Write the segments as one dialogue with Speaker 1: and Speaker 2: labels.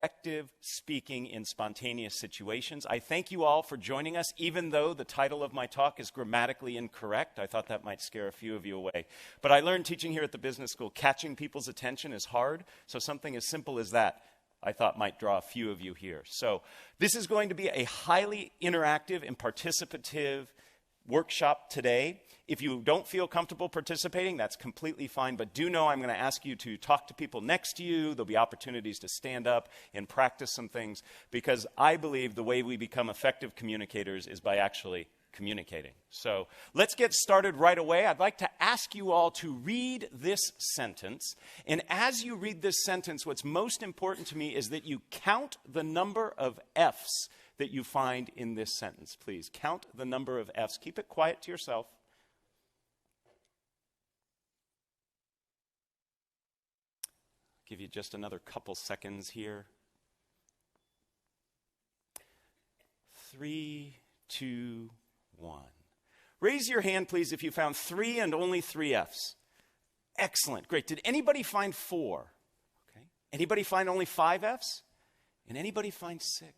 Speaker 1: effective speaking in spontaneous situations. I thank you all for joining us, even though the title of my talk is grammatically incorrect. I thought that might scare a few of you away. But I learned teaching here at the business school, catching people's attention is hard. So something as simple as that, I thought, might draw a few of you here. So this is going to be a highly interactive and participative workshop today. If you don't feel comfortable participating, that's completely fine, but do know I'm going to ask you to talk to people next to you. There'll be opportunities to stand up and practice some things, because I believe the way we become effective communicators is by actually communicating. So let's get started right away. I'd like to ask you all to read this sentence, and as you read this sentence, what's most important to me is that you count the number of F's that you find in this sentence. Please count the number of F's. Keep it quiet to yourself. Give you just another couple seconds here. 3, 2, 1. Raise your hand, please, if you found 3 and only 3 F's. Excellent. Great. Did anybody find 4? Okay. Anybody find only 5 F's? And anybody find 6?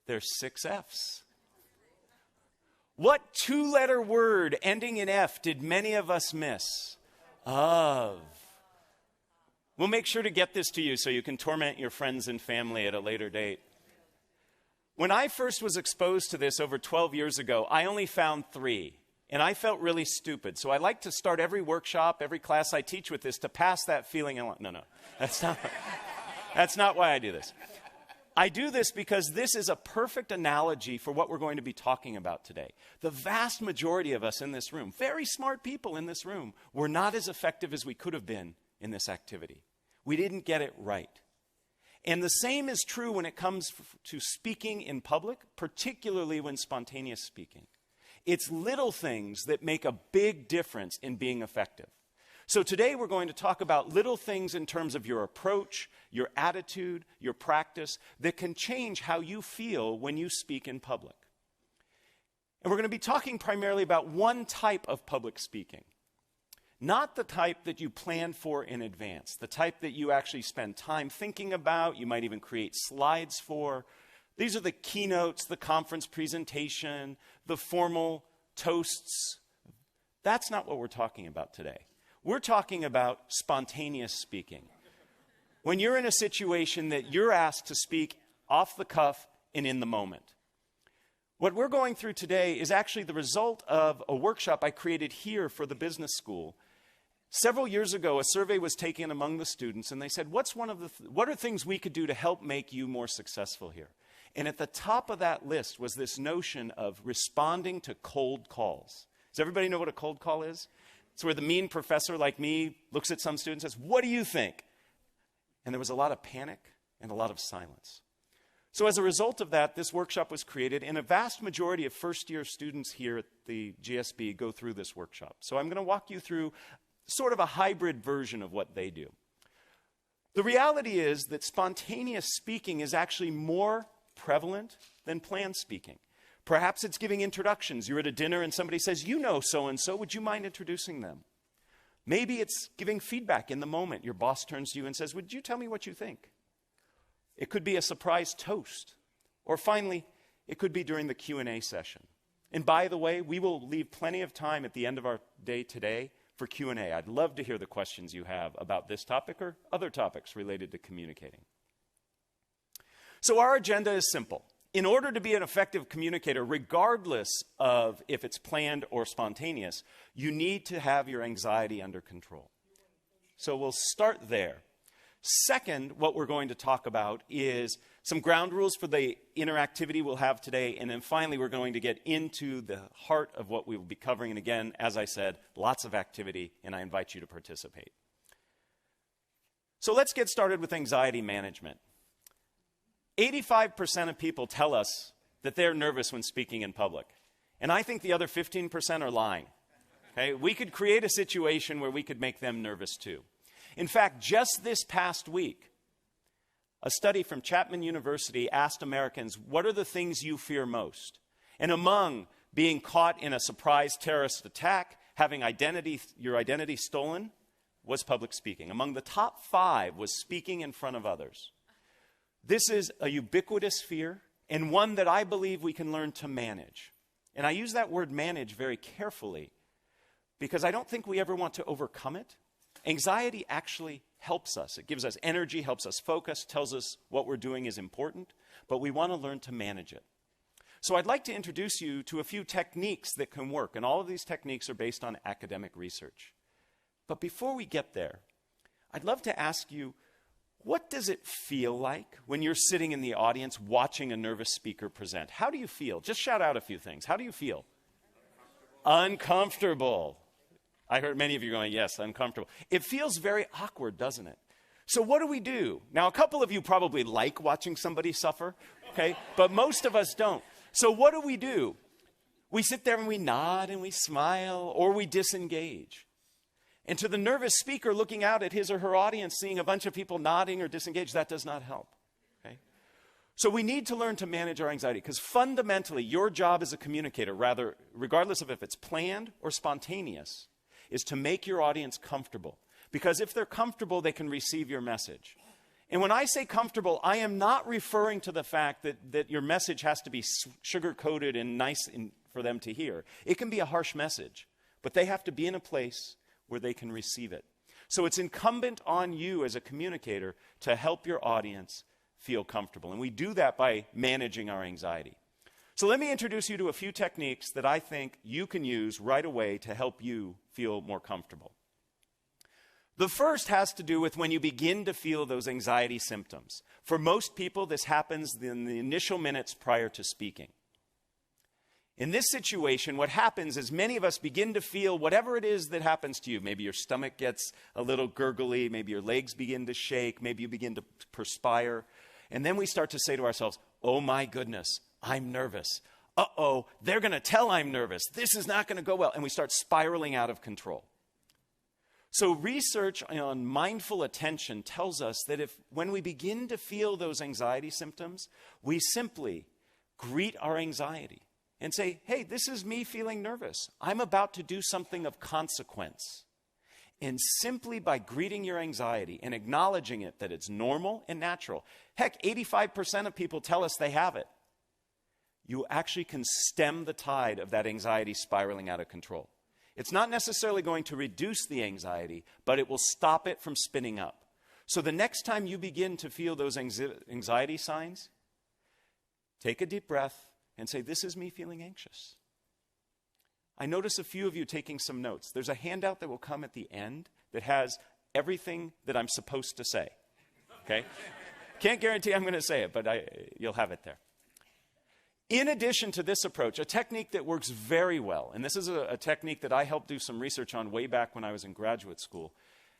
Speaker 1: There's 6 F's. What 2-letter word ending in F did many of us miss? Of. We'll make sure to get this to you so you can torment your friends and family at a later date. When I first was exposed to this over 12 years ago, I only found 3, and I felt really stupid. So I like to start every workshop, every class I teach with this to pass that feeling. No, that's not why I do this. I do this because this is a perfect analogy for what we're going to be talking about today. The vast majority of us in this room, very smart people in this room, were not as effective as we could have been in this activity. We didn't get it right. And the same is true when it comes to speaking in public, particularly when spontaneous speaking. It's little things that make a big difference in being effective. So today we're going to talk about little things in terms of your approach, your attitude, your practice that can change how you feel when you speak in public. And we're going to be talking primarily about one type of public speaking. Not the type that you plan for in advance, the type that you actually spend time thinking about, you might even create slides for. These are the keynotes, the conference presentation, the formal toasts. That's not what we're talking about today. We're talking about spontaneous speaking. When you're in a situation that you're asked to speak off the cuff and in the moment. What we're going through today is actually the result of a workshop I created here for the business school. Several years ago, a survey was taken among the students, and they said, what are things we could do to help make you more successful here? And at the top of that list was this notion of responding to cold calls. Does everybody know what a cold call is? It's where the mean professor like me looks at some students and says, "What do you think?" And there was a lot of panic and a lot of silence. So as a result of that, this workshop was created, and a vast majority of first-year students here at the GSB go through this workshop. So I'm going to walk you through sort of a hybrid version of what they do. The reality is that spontaneous speaking is actually more prevalent than planned speaking. Perhaps it's giving introductions. You're at a dinner and somebody says, "You know so-and-so, would you mind introducing them?" Maybe it's giving feedback in the moment. Your boss turns to you and says, "Would you tell me what you think?" It could be a surprise toast. Or finally, it could be during the Q&A session. And by the way, we will leave plenty of time at the end of our day today for Q&A. I'd love to hear the questions you have about this topic or other topics related to communicating. So our agenda is simple. In order to be an effective communicator, regardless of if it's planned or spontaneous, you need to have your anxiety under control. So we'll start there. Second, what we're going to talk about is some ground rules for the interactivity we'll have today. And then finally, we're going to get into the heart of what we will be covering. And again, as I said, lots of activity, and I invite you to participate. So let's get started with anxiety management. 85% of people tell us that they're nervous when speaking in public. And I think the other 15% are lying. Okay? We could create a situation where we could make them nervous too. In fact, just this past week, a study from Chapman University asked Americans, what are the things you fear most? And among being caught in a surprise terrorist attack, having your identity stolen, was public speaking. Among the top 5 was speaking in front of others. This is a ubiquitous fear and one that I believe we can learn to manage. And I use that word manage very carefully because I don't think we ever want to overcome it. Anxiety actually helps us. It gives us energy, helps us focus, tells us what we're doing is important, but we want to learn to manage it. So I'd like to introduce you to a few techniques that can work, and all of these techniques are based on academic research. But before we get there, I'd love to ask you, what does it feel like when you're sitting in the audience watching a nervous speaker present? How do you feel? Just shout out a few things. How do you feel? Uncomfortable. I heard many of you going, yes, uncomfortable. It feels very awkward, doesn't it? So what do? Now, a couple of you probably like watching somebody suffer, okay? But most of us don't. So what do? We sit there and we nod and we smile, or we disengage. And to the nervous speaker looking out at his or her audience, seeing a bunch of people nodding or disengaged, that does not help. Okay? So we need to learn to manage our anxiety, because fundamentally, your job as a communicator, rather, regardless of if it's planned or spontaneous, is to make your audience comfortable. Because if they're comfortable, they can receive your message. And when I say comfortable, I am not referring to the fact that your message has to be sugar-coated and nice for them to hear. It can be a harsh message, but they have to be in a place where they can receive it. So it's incumbent on you as a communicator to help your audience feel comfortable. And we do that by managing our anxiety. So let me introduce you to a few techniques that I think you can use right away to help you feel more comfortable. The first has to do with when you begin to feel those anxiety symptoms. For most people, this happens in the initial minutes prior to speaking. In this situation, what happens is many of us begin to feel whatever it is that happens to you. Maybe your stomach gets a little gurgly, maybe your legs begin to shake, maybe you begin to perspire. And then we start to say to ourselves, oh my goodness, I'm nervous. Uh-oh, they're going to tell I'm nervous. This is not going to go well. And we start spiraling out of control. So research on mindful attention tells us that when we begin to feel those anxiety symptoms, we simply greet our anxiety and say, hey, this is me feeling nervous. I'm about to do something of consequence. And simply by greeting your anxiety and acknowledging it, that it's normal and natural. Heck, 85% of people tell us they have it. You actually can stem the tide of that anxiety spiraling out of control. It's not necessarily going to reduce the anxiety, but it will stop it from spinning up. So the next time you begin to feel those anxiety signs, take a deep breath and say, this is me feeling anxious. I notice a few of you taking some notes. There's a handout that will come at the end that has everything that I'm supposed to say. Okay? Can't guarantee I'm going to say it, but you'll have it there. In addition to this approach, a technique that works very well, and this is a technique that I helped do some research on way back when I was in graduate school,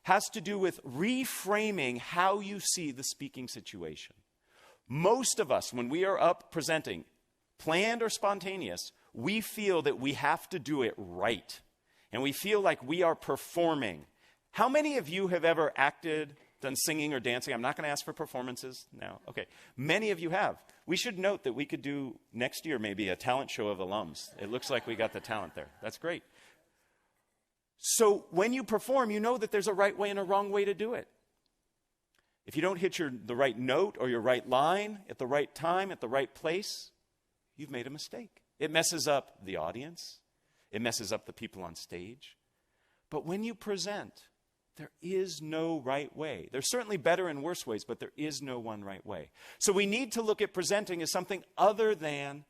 Speaker 1: has to do with reframing how you see the speaking situation. Most of us, when we are up presenting, planned or spontaneous, we feel that we have to do it right. And we feel like we are performing. How many of you have ever acted, done singing or dancing? I'm not going to ask for performances now. Okay. Many of you have. We should note that we could do next year maybe a talent show of alums. It looks like we got the talent there. That's great. So when you perform, you know that there's a right way and a wrong way to do it. If you don't hit the right note or your right line at the right time, at the right place, you've made a mistake. It messes up the audience. It messes up the people on stage. But when you present, there is no right way. There's certainly better and worse ways, but there is no one right way. So we need to look at presenting as something other than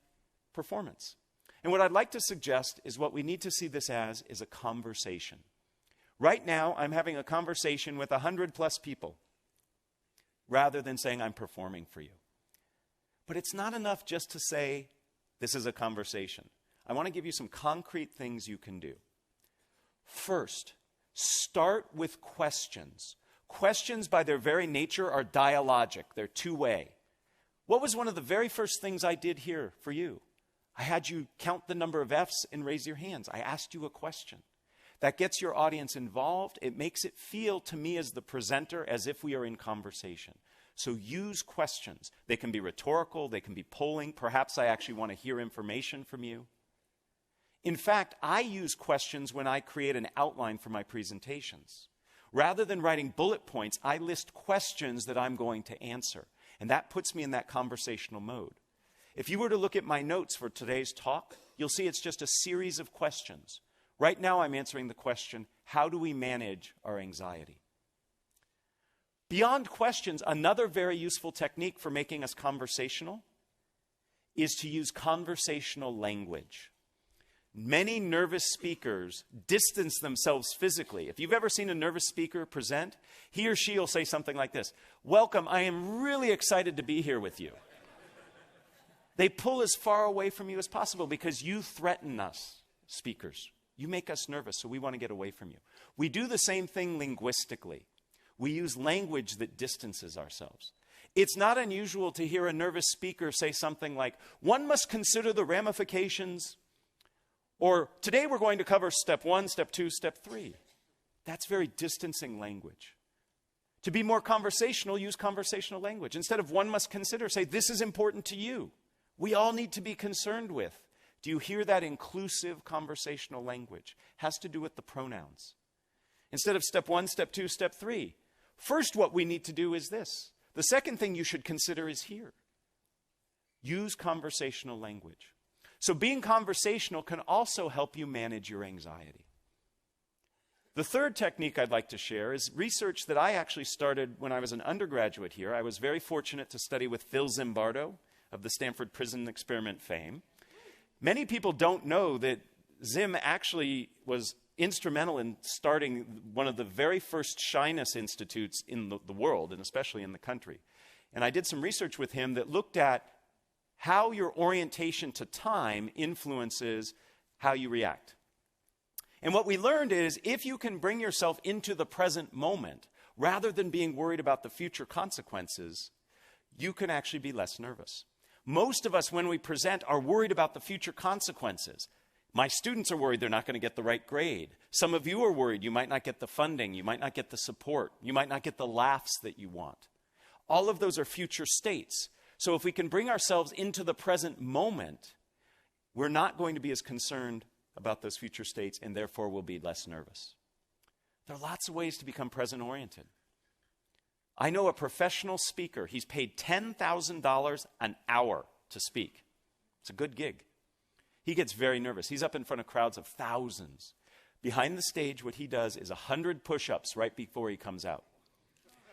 Speaker 1: performance. And what I'd like to suggest is what we need to see this as is a conversation. Right now, I'm having a conversation with 100+ people rather than saying I'm performing for you. But it's not enough just to say, this is a conversation. I want to give you some concrete things you can do. First, start with questions. Questions, by their very nature, are dialogic. They're two-way. What was one of the very first things I did here for you? I had you count the number of F's and raise your hands. I asked you a question. That gets your audience involved. It makes it feel to me as the presenter as if we are in conversation. So use questions. They can be rhetorical. They can be polling. Perhaps I actually want to hear information from you. In fact, I use questions when I create an outline for my presentations. Rather than writing bullet points, I list questions that I'm going to answer. And that puts me in that conversational mode. If you were to look at my notes for today's talk, you'll see it's just a series of questions. Right now I'm answering the question, how do we manage our anxiety? Beyond questions, another very useful technique for making us conversational is to use conversational language. Many nervous speakers distance themselves physically. If you've ever seen a nervous speaker present, he or she will say something like this, "Welcome, I am really excited to be here with you." They pull as far away from you as possible because you threaten us, speakers. You make us nervous, so we want to get away from you. We do the same thing linguistically. We use language that distances ourselves. It's not unusual to hear a nervous speaker say something like, "One must consider the ramifications," or "Today we're going to cover step 1, step 2, step 3. That's very distancing language. To be more conversational, use conversational language. Instead of "one must consider," say, "This is important to you. We all need to be concerned with." Do you hear that inclusive conversational language? Has to do with the pronouns. Instead of step 1, step 2, step 3. First, what we need to do is this. The second thing you should consider is here. Use conversational language. So being conversational can also help you manage your anxiety. The third technique I'd like to share is research that I actually started when I was an undergraduate here. I was very fortunate to study with Phil Zimbardo of the Stanford Prison Experiment fame. Many people don't know that Zim actually was instrumental in starting one of the very first shyness institutes in the world, and especially in the country. And I did some research with him that looked at how your orientation to time influences how you react. And what we learned is if you can bring yourself into the present moment, rather than being worried about the future consequences, you can actually be less nervous. Most of us, when we present, are worried about the future consequences. My students are worried they're not going to get the right grade. Some of you are worried you might not get the funding, you might not get the support, you might not get the laughs that you want. All of those are future states. So if we can bring ourselves into the present moment, we're not going to be as concerned about those future states, and therefore we'll be less nervous. There are lots of ways to become present-oriented. I know a professional speaker. He's paid $10,000 an hour to speak. It's a good gig. He gets very nervous. He's up in front of crowds of thousands. Behind the stage, what he does is 100 push-ups right before he comes out.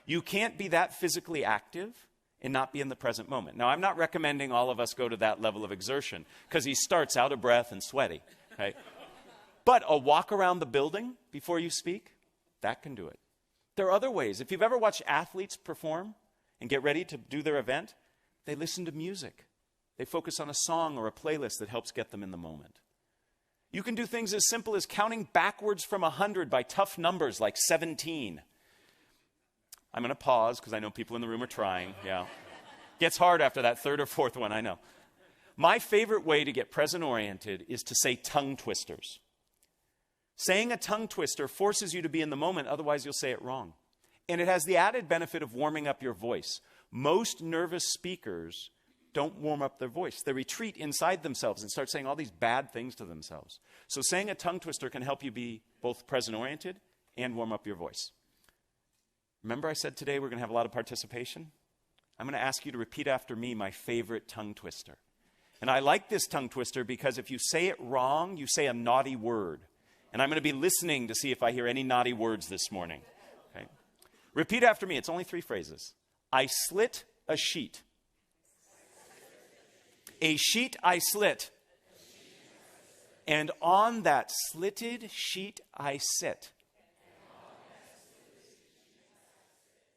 Speaker 1: You can't be that physically active and not be in the present moment. Now, I'm not recommending all of us go to that level of exertion because he starts out of breath and sweaty. Right? But a walk around the building before you speak, that can do it. There are other ways. If you've ever watched athletes perform and get ready to do their event, they listen to music. They focus on a song or a playlist that helps get them in the moment. You can do things as simple as counting backwards from 100 by tough numbers like 17. I'm going to pause because I know people in the room are trying. Yeah. Gets hard after that third or fourth one, I know. My favorite way to get present-oriented is to say tongue twisters. Saying a tongue twister forces you to be in the moment, otherwise you'll say it wrong. And it has the added benefit of warming up your voice. Most nervous speakers don't warm up their voice. They retreat inside themselves and start saying all these bad things to themselves. So saying a tongue twister can help you be both present-oriented and warm up your voice. Remember I said today we're going to have a lot of participation? I'm going to ask you to repeat after me my favorite tongue twister. And I like this tongue twister because if you say it wrong, you say a naughty word. And I'm going to be listening to see if I hear any naughty words this morning. Okay? Repeat after me. It's only 3 phrases. I slit a sheet. A sheet I slit. And on that slitted sheet I sit.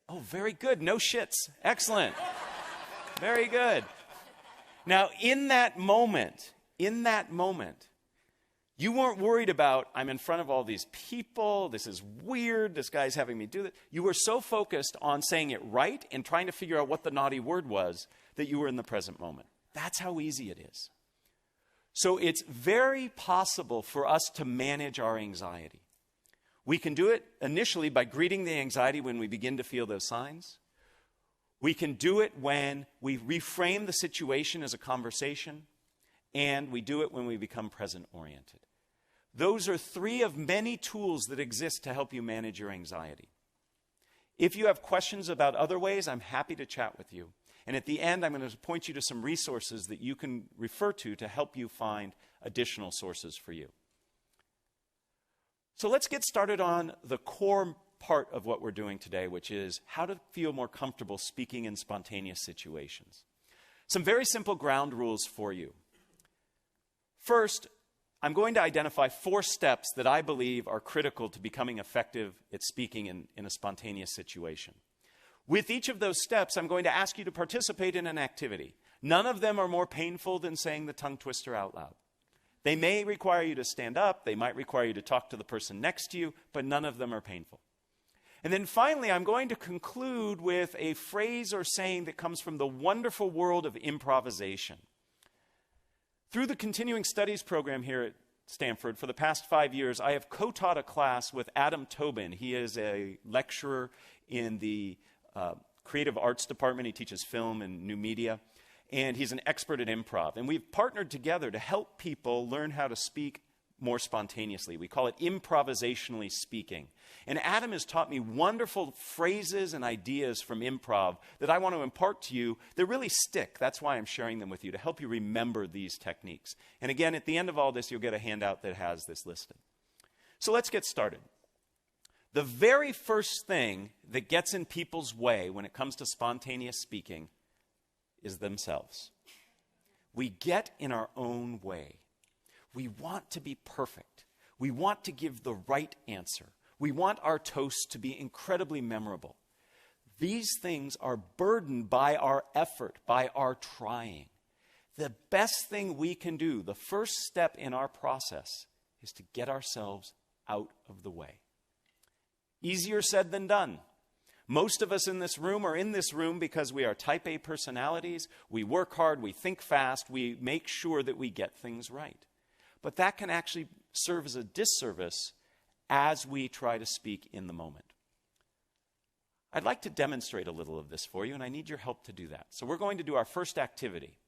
Speaker 1: Oh, very good. No shits. Excellent. Very good. Now, in that moment, you weren't worried about, I'm in front of all these people, this is weird, this guy's having me do this. You were so focused on saying it right and trying to figure out what the naughty word was that you were in the present moment. That's how easy it is. So it's very possible for us to manage our anxiety. We can do it initially by greeting the anxiety when we begin to feel those signs. We can do it when we reframe the situation as a conversation. And we do it when we become present-oriented. Those are 3 of many tools that exist to help you manage your anxiety. If you have questions about other ways, I'm happy to chat with you. And at the end, I'm going to point you to some resources that you can refer to help you find additional sources for you. So let's get started on the core part of what we're doing today, which is how to feel more comfortable speaking in spontaneous situations. Some very simple ground rules for you. First, I'm going to identify 4 steps that I believe are critical to becoming effective at speaking in a spontaneous situation. With each of those steps, I'm going to ask you to participate in an activity. None of them are more painful than saying the tongue twister out loud. They may require you to stand up, they might require you to talk to the person next to you, but none of them are painful. And then finally, I'm going to conclude with a phrase or saying that comes from the wonderful world of improvisation. Through the continuing studies program here at Stanford, for the past 5 years, I have co-taught a class with Adam Tobin. He is a lecturer in the creative arts department. He teaches film and new media, and he's an expert at improv. And we've partnered together to help people learn how to speak more spontaneously. We call it improvisationally speaking. And Adam has taught me wonderful phrases and ideas from improv that I want to impart to you that really stick. That's why I'm sharing them with you, to help you remember these techniques. And again, at the end of all this, you'll get a handout that has this listed. So let's get started. The very first thing that gets in people's way when it comes to spontaneous speaking is themselves. We get in our own way. We want to be perfect. We want to give the right answer. We want our toast to be incredibly memorable. These things are burdened by our effort, by our trying. The best thing we can do, the first step in our process, is to get ourselves out of the way. Easier said than done. Most of us in this room are in this room because we are type A personalities. We work hard, we think fast, we make sure that we get things right. But that can actually serve as a disservice as we try to speak in the moment. I'd like to demonstrate a little of this for you, and I need your help to do that. So we're going to do our first activity.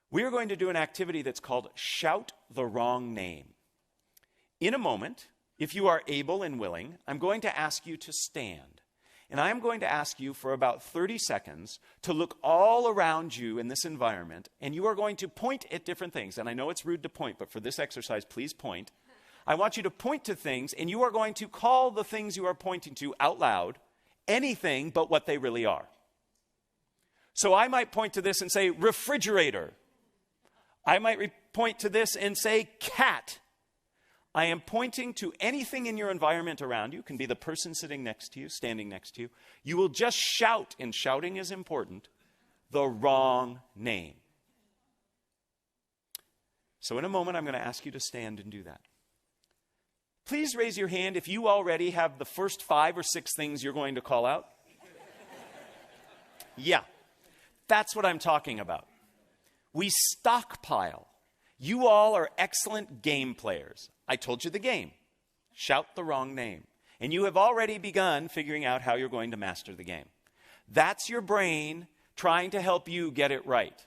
Speaker 1: We are going to do an activity that's called Shout the Wrong Name. In a moment, if you are able and willing, I'm going to ask you to stand. And I'm going to ask you for about 30 seconds to look all around you in this environment, and you are going to point at different things. And I know it's rude to point, but for this exercise, please point. I want you to point to things, and you are going to call the things you are pointing to out loud anything but what they really are. So I might point to this and say refrigerator. I might point to this and say cat. I am pointing to anything in your environment around you. It can be the person sitting next to you, standing next to you. You will just shout, and shouting is important, the wrong name. So in a moment, I'm going to ask you to stand and do that. Please raise your hand if you already have the first 5 or 6 things you're going to call out. Yeah, that's what I'm talking about. We stockpile. You all are excellent game players. I told you the game. Shout the wrong name. And you have already begun figuring out how you're going to master the game. That's your brain trying to help you get it right.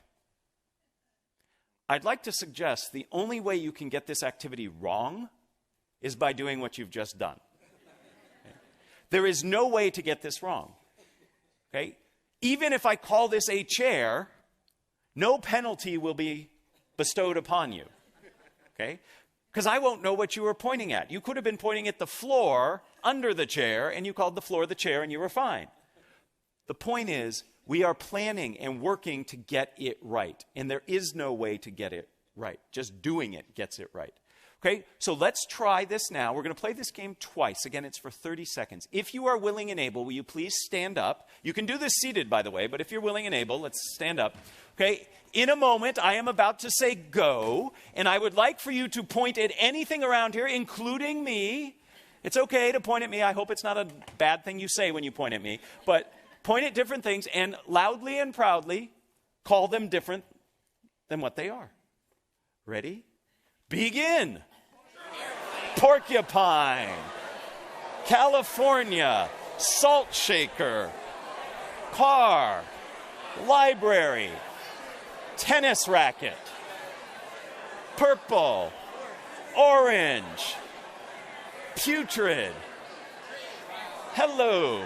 Speaker 1: I'd like to suggest the only way you can get this activity wrong is by doing what you've just done. Okay? There is no way to get this wrong. Okay? Even if I call this a chair, no penalty will be bestowed upon you. Okay? Because I won't know what you were pointing at. You could have been pointing at the floor under the chair, and you called the floor the chair, and you were fine. The point is, we are planning and working to get it right. And there is no way to get it right. Just doing it gets it right. Okay, so let's try this now. We're going to play this game twice. Again, it's for 30 seconds. If you are willing and able, will you please stand up? You can do this seated, by the way, but if you're willing and able, let's stand up. Okay, in a moment, I am about to say go, and I would like for you to point at anything around here, including me. It's okay to point at me. I hope it's not a bad thing you say when you point at me, but point at different things and loudly and proudly call them different than what they are. Ready? Begin. Porcupine, California, salt shaker, car, library, tennis racket, purple, orange, putrid, hello,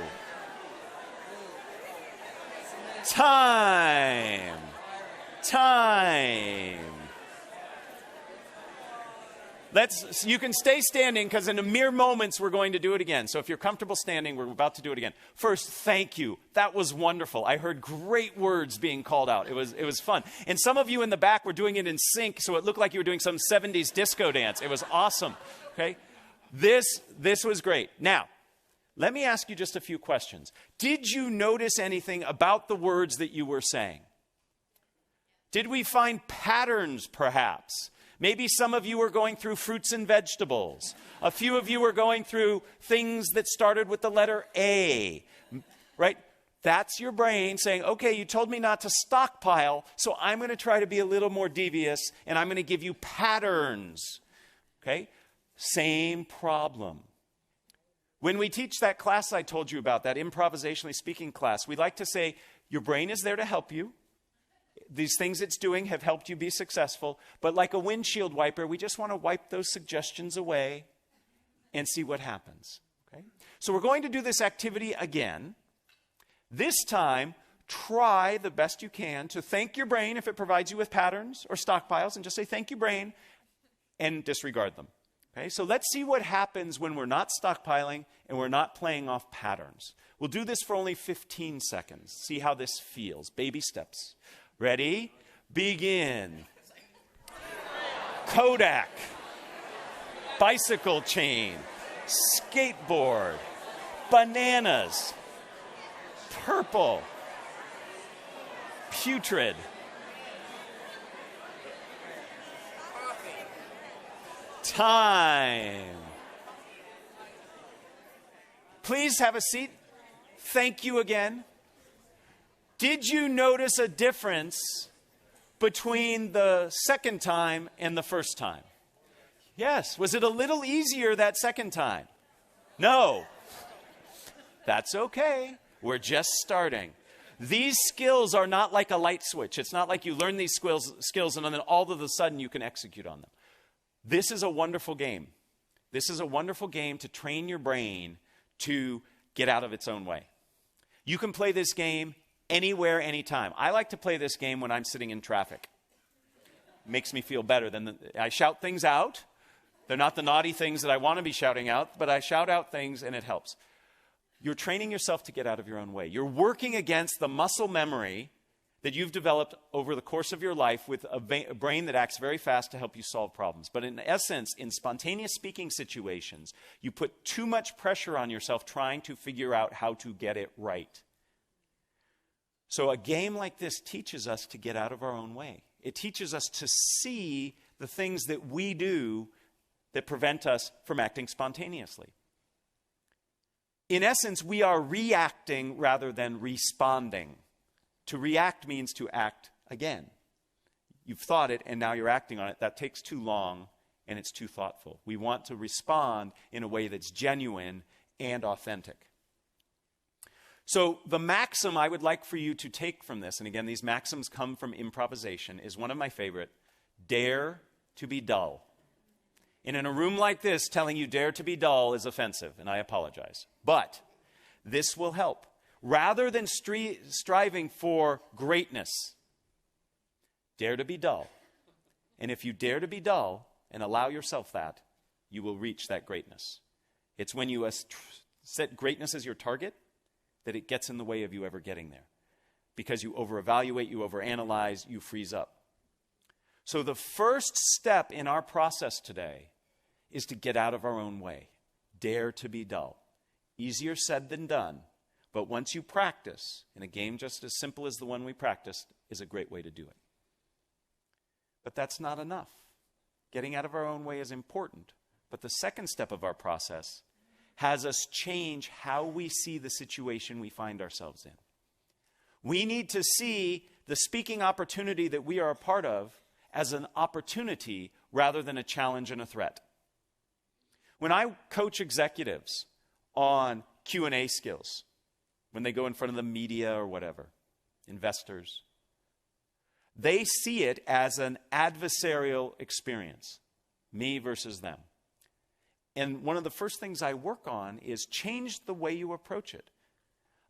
Speaker 1: Time. Time. You can stay standing because in a mere moments we're going to do it again. So if you're comfortable standing, we're about to do it again. First, thank you. That was wonderful. I heard great words being called out. It was fun. And some of you in the back were doing it in sync, so it looked like you were doing some 70s disco dance. It was awesome. Okay? This was great. Now, let me ask you just a few questions. Did you notice anything about the words that you were saying? Did we find patterns, perhaps? Maybe some of you were going through fruits and vegetables. A few of you were going through things that started with the letter A, right? That's your brain saying, okay, you told me not to stockpile, so I'm going to try to be a little more devious, and I'm going to give you patterns, okay? Same problem. When we teach that class I told you about, that improvisationally speaking class, we like to say, your brain is there to help you. These things it's doing have helped you be successful. But like a windshield wiper, we just want to wipe those suggestions away and see what happens. Okay? So we're going to do this activity again. This time, try the best you can to thank your brain if it provides you with patterns or stockpiles, and just say, thank you, brain, and disregard them. Okay? So let's see what happens when we're not stockpiling and we're not playing off patterns. We'll do this for only 15 seconds. See how this feels. Baby steps. Ready? Begin. Kodak. Bicycle chain. Skateboard. Bananas. Purple. Putrid. Time. Please have a seat. Thank you again. Did you notice a difference between the second time and the first time? Yes. Was it a little easier that second time? No. That's okay. We're just starting. These skills are not like a light switch. It's not like you learn these skills and then all of a sudden you can execute on them. This is a wonderful game. This is a wonderful game to train your brain to get out of its own way. You can play this game anywhere, anytime. I like to play this game when I'm sitting in traffic. Makes me feel better. I shout things out. They're not the naughty things that I want to be shouting out, but I shout out things and it helps. You're training yourself to get out of your own way. You're working against the muscle memory that you've developed over the course of your life with a brain that acts very fast to help you solve problems. But in essence, in spontaneous speaking situations, you put too much pressure on yourself trying to figure out how to get it right. So a game like this teaches us to get out of our own way. It teaches us to see the things that we do that prevent us from acting spontaneously. In essence, we are reacting rather than responding. To react means to act again. You've thought it and now you're acting on it. That takes too long and it's too thoughtful. We want to respond in a way that's genuine and authentic. So the maxim I would like for you to take from this, and again, these maxims come from improvisation, is one of my favorite: dare to be dull. And in a room like this, telling you dare to be dull is offensive, and I apologize. But this will help. Rather than striving for greatness, dare to be dull. And if you dare to be dull and allow yourself that, you will reach that greatness. It's when you set greatness as your target that it gets in the way of you ever getting there. Because you over-evaluate, you over-analyze, you freeze up. So the first step in our process today is to get out of our own way. Dare to be dull. Easier said than done, but once you practice, and a game just as simple as the one we practiced is a great way to do it. But that's not enough. Getting out of our own way is important, but the second step of our process has us change how we see the situation we find ourselves in. We need to see the speaking opportunity that we are a part of as an opportunity rather than a challenge and a threat. When I coach executives on Q&A skills, when they go in front of the media or whatever, investors, they see it as an adversarial experience, me versus them. And one of the first things I work on is change the way you approach it.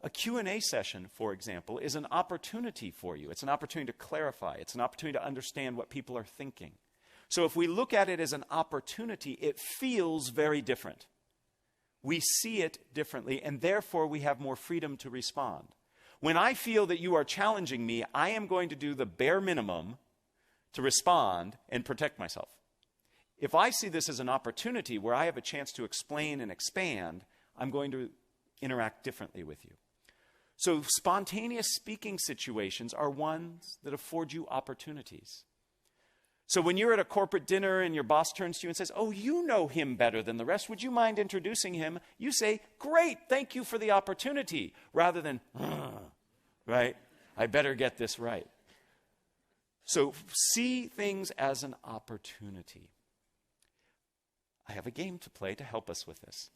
Speaker 1: A Q&A session, for example, is an opportunity for you. It's an opportunity to clarify. It's an opportunity to understand what people are thinking. So if we look at it as an opportunity, it feels very different. We see it differently, and therefore we have more freedom to respond. When I feel that you are challenging me, I am going to do the bare minimum to respond and protect myself. If I see this as an opportunity where I have a chance to explain and expand, I'm going to interact differently with you. So spontaneous speaking situations are ones that afford you opportunities. So when you're at a corporate dinner and your boss turns to you and says, "Oh, you know him better than the rest. Would you mind introducing him?" You say, "Great, thank you for the opportunity," rather than, right? I better get this right. So see things as an opportunity. I have a game to play to help us with this.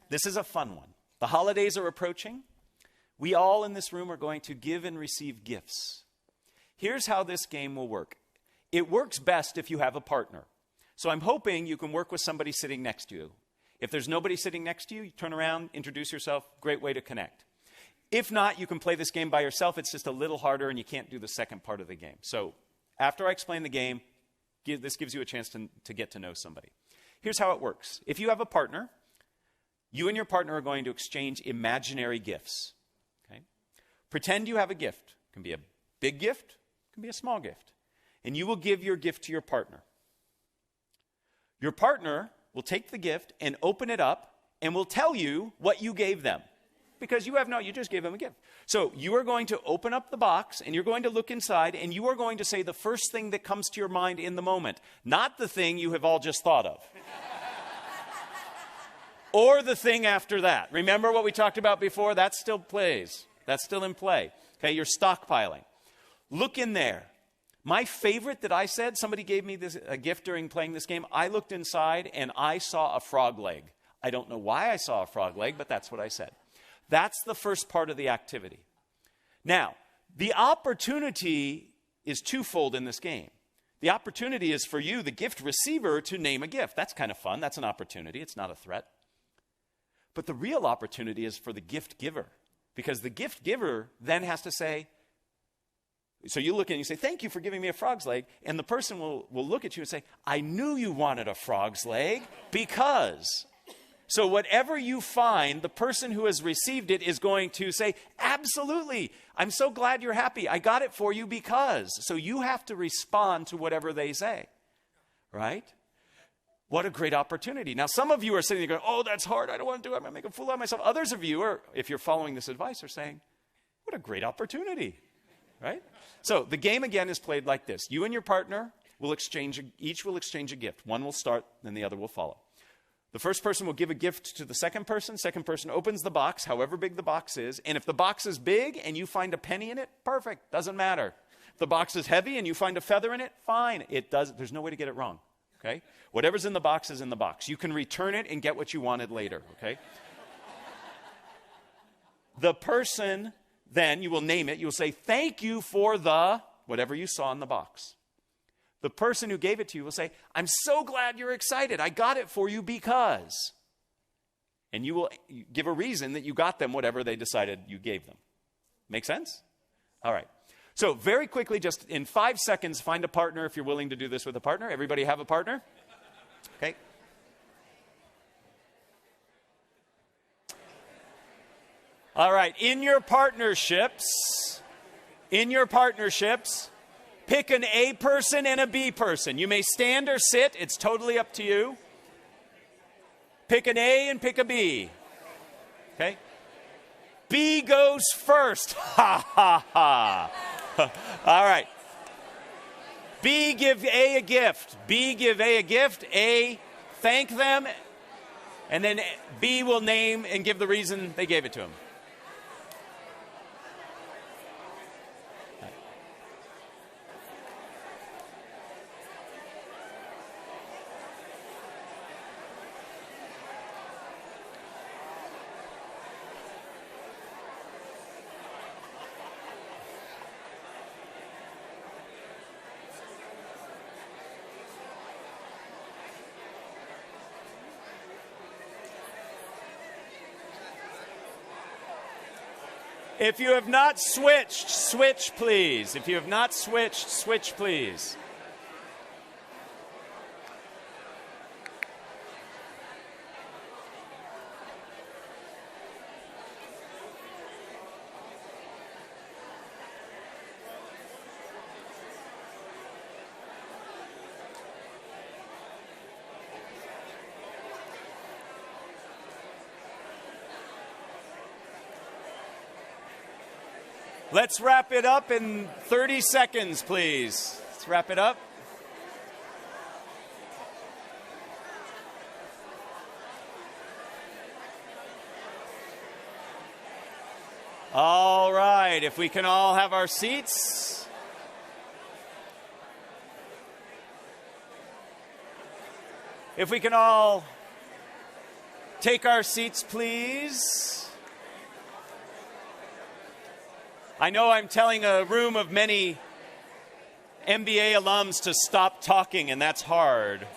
Speaker 1: This is a fun one. The holidays are approaching. We all in this room are going to give and receive gifts. Here's how this game will work. It works best if you have a partner. So I'm hoping you can work with somebody sitting next to you. If there's nobody sitting next to you, you turn around, introduce yourself, great way to connect. If not, you can play this game by yourself. It's just a little harder and you can't do the second part of the game. So after I explain the game, this gives you a chance to get to know somebody. Here's how it works. If you have a partner, you and your partner are going to exchange imaginary gifts. Okay? Pretend you have a gift. It can be a big gift, it can be a small gift. And you will give your gift to your partner. Your partner will take the gift and open it up and will tell you what you gave them. Because you just gave them a gift. So you are going to open up the box and you're going to look inside and you are going to say the first thing that comes to your mind in the moment. Not the thing you have all just thought of. Or the thing after that. Remember what we talked about before? That still plays. That's still in play. Okay, you're stockpiling. Look in there. My favorite that I said, somebody gave me a gift during playing this game. I looked inside and I saw a frog leg. I don't know why I saw a frog leg, but that's what I said. That's the first part of the activity. Now, the opportunity is twofold in this game. The opportunity is for you, the gift receiver, to name a gift. That's kind of fun. That's an opportunity. It's not a threat. But the real opportunity is for the gift giver. Because the gift giver then has to say, so you look and you say, "Thank you for giving me a frog's leg." And the person will look at you and say, "I knew you wanted a frog's leg because..." So whatever you find, the person who has received it is going to say, "Absolutely, I'm so glad you're happy. I got it for you because..." So you have to respond to whatever they say, right? What a great opportunity. Now, some of you are sitting there going, "Oh, that's hard. I don't want to do it. I'm going to make a fool out of myself." Others of you, are, if you're following this advice, are saying, "What a great opportunity," right? So the game again is played like this. You and your partner will each will exchange a gift. One will start, then the other will follow. The first person will give a gift to the second person. Second person opens the box, however big the box is. And if the box is big and you find a penny in it, perfect, doesn't matter. If the box is heavy and you find a feather in it, fine. There's no way to get it wrong, okay? Whatever's in the box is in the box. You can return it and get what you wanted later, okay? The person, then, you will name it. You will say, "Thank you for the..." whatever you saw in the box. The person who gave it to you will say, "I'm so glad you're excited. I got it for you because..." And you will give a reason that you got them whatever they decided you gave them. Make sense? All right. So very quickly, just in 5 seconds, find a partner if you're willing to do this with a partner. Everybody have a partner? Okay. All right. In your partnerships, pick an A person and a B person. You may stand or sit. It's totally up to you. Pick an A and pick a B. Okay? B goes first. Ha, ha, ha. All right. B, give A a gift. B, give A a gift. A, thank them. And then B will name and give the reason they gave it to him. If you have not switched, switch, please. If you have not switched, switch, please. Let's wrap it up in 30 seconds, please. Let's wrap it up. All right, if we can all have our seats. If we can all take our seats, please. I know I'm telling a room of many MBA alums to stop talking, and that's hard.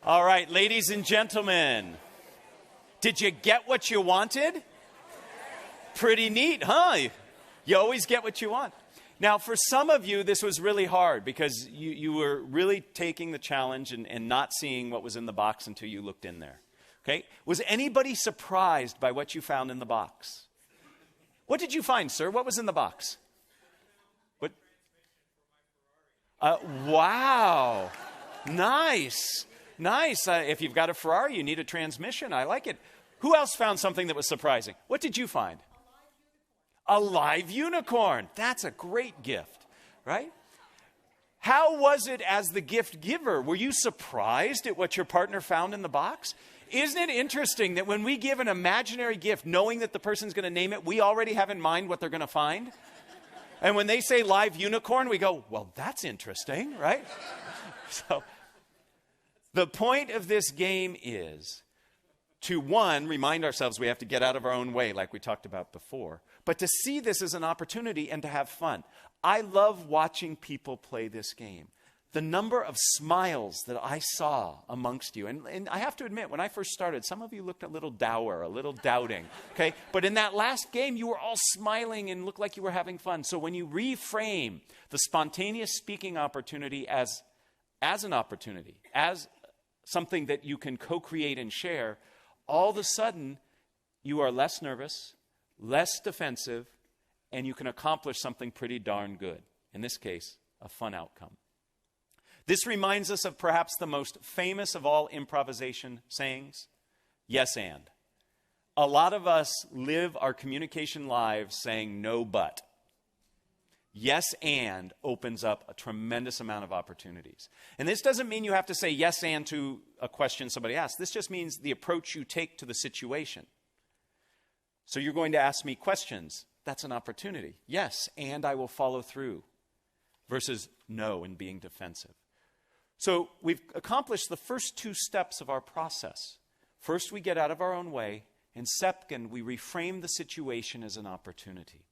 Speaker 1: All right, ladies and gentlemen, did you get what you wanted? Pretty neat, huh? You always get what you want. Now, for some of you, this was really hard because you were really taking the challenge and not seeing what was in the box until you looked in there. Okay? Was anybody surprised by what you found in the box? What did you find, sir? What was in the box? What? Wow. Nice. Nice. If you've got a Ferrari, you need a transmission. I like it. Who else found something that was surprising? What did you find? A live unicorn. That's a great gift, right? How was it as the gift giver? Were you surprised at what your partner found in the box? Isn't it interesting that when we give an imaginary gift, knowing that the person's going to name it, we already have in mind what they're going to find? And when they say live unicorn, we go, well, that's interesting, right? So the point of this game is to, one, remind ourselves we have to get out of our own way, like we talked about before, but to see this as an opportunity and to have fun. I love watching people play this game. The number of smiles that I saw amongst you, and I have to admit, when I first started, some of you looked a little dour, a little doubting, okay? But in that last game, you were all smiling and looked like you were having fun. So when you reframe the spontaneous speaking opportunity as an opportunity, as something that you can co-create and share, all of a sudden, you are less nervous, less defensive, and you can accomplish something pretty darn good. In this case, a fun outcome. This reminds us of perhaps the most famous of all improvisation sayings, yes and. A lot of us live our communication lives saying no but. Yes and opens up a tremendous amount of opportunities. And this doesn't mean you have to say yes and to a question somebody asks. This just means the approach you take to the situation. So you're going to ask me questions. That's an opportunity. Yes, and I will follow through. Versus no and being defensive. So we've accomplished the first two steps of our process. First, we get out of our own way. And second, we reframe the situation as an opportunity.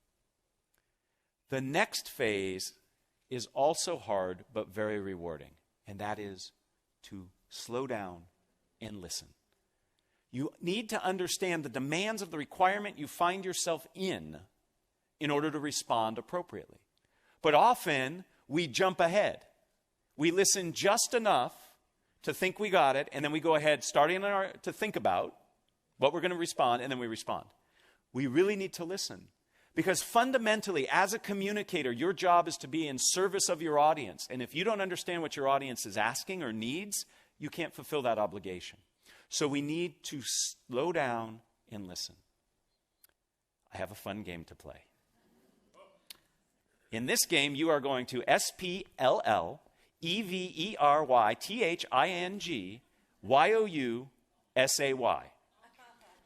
Speaker 1: The next phase is also hard, but very rewarding. And that is to slow down and listen. You need to understand the demands of the requirement you find yourself in order to respond appropriately. But often, we jump ahead. We listen just enough to think we got it, and then we go ahead, starting to think about what we're going to respond, and then we respond. We really need to listen. Because fundamentally, as a communicator, your job is to be in service of your audience. And if you don't understand what your audience is asking or needs, you can't fulfill that obligation. So we need to slow down and listen. I have a fun game to play. In this game, you are going to SPLLEVERYTHINGYOUSAY.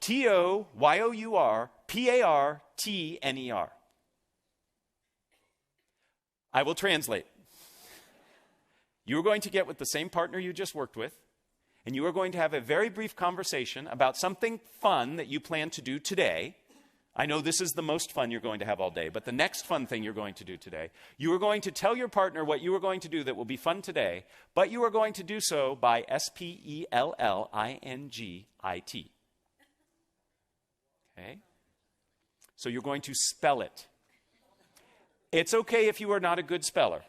Speaker 1: TOYOURPARTNER. I will translate. You are going to get with the same partner you just worked with, and you are going to have a very brief conversation about something fun that you plan to do today, I know this is the most fun you're going to have all day, but the next fun thing you're going to do today, you are going to tell your partner what you are going to do that will be fun today, but you are going to do so by spellingit. Okay? So you're going to spell it. It's okay if you are not a good speller.